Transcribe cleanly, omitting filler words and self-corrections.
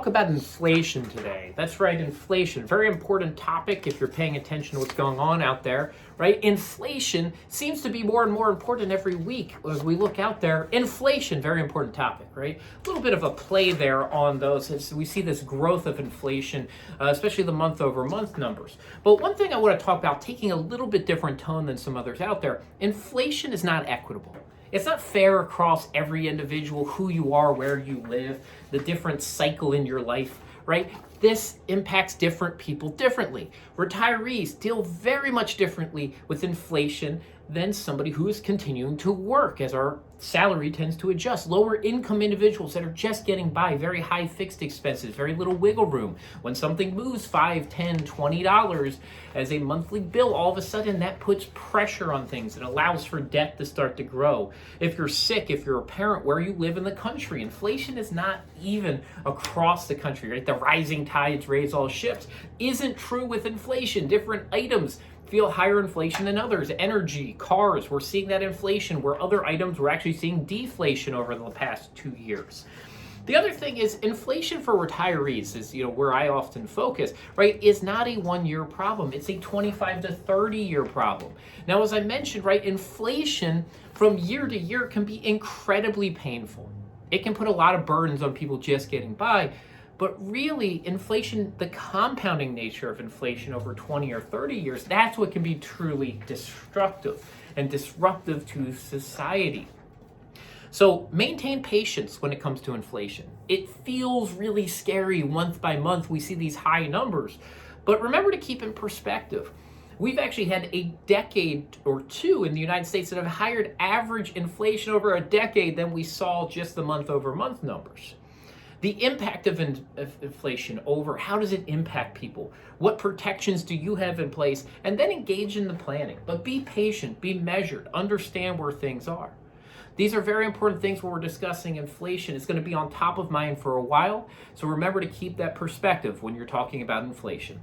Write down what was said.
talk about inflation today. That's right, inflation. Very important topic if you're paying attention to what's going on out there, right? Inflation seems to be more and more important every week as we look out there. Inflation, very important topic, right? A little bit of a play there on those as we see this growth of inflation, especially the month over month numbers. But one thing I want to talk about, taking a little bit different tone than some others out there, inflation is not equitable. It's not fair across every individual, who you are, where you live, the different cycle in your life, right? This impacts different people differently. Retirees deal very much differently with inflation than somebody who is continuing to work as our salary tends to adjust. Lower income individuals that are just getting by, very high fixed expenses, very little wiggle room. When something moves $5, $10, $20 as a monthly bill, all of a sudden that puts pressure on things. It allows for debt to start to grow. If you're sick, if you're a parent, where you live in the country, inflation is not even across the country, right? The rising tides raise all ships isn't true with inflation. Different items feel higher inflation than others. Energy, cars, we're seeing that inflation, where other items we're actually seeing deflation over the past 2 years. The other thing is inflation for retirees is, where I often focus, right, is not a 1-year problem. It's a 25 to 30-year problem. Now, as I mentioned, right, inflation from year to year can be incredibly painful. It can put a lot of burdens on people just getting by. But really, inflation, the compounding nature of inflation over 20 or 30 years, that's what can be truly destructive and disruptive to society. So maintain patience when it comes to inflation. It feels really scary month by month. We see these high numbers. But remember to keep in perspective. We've actually had a decade or two in the United States that have higher average inflation over a decade than we saw just the month over month numbers. The impact of inflation over, how does it impact people? What protections do you have in place? And then engage in the planning. But be patient, be measured, understand where things are. These are very important things when we're discussing inflation. It's going to be on top of mind for a while. So remember to keep that perspective when you're talking about inflation.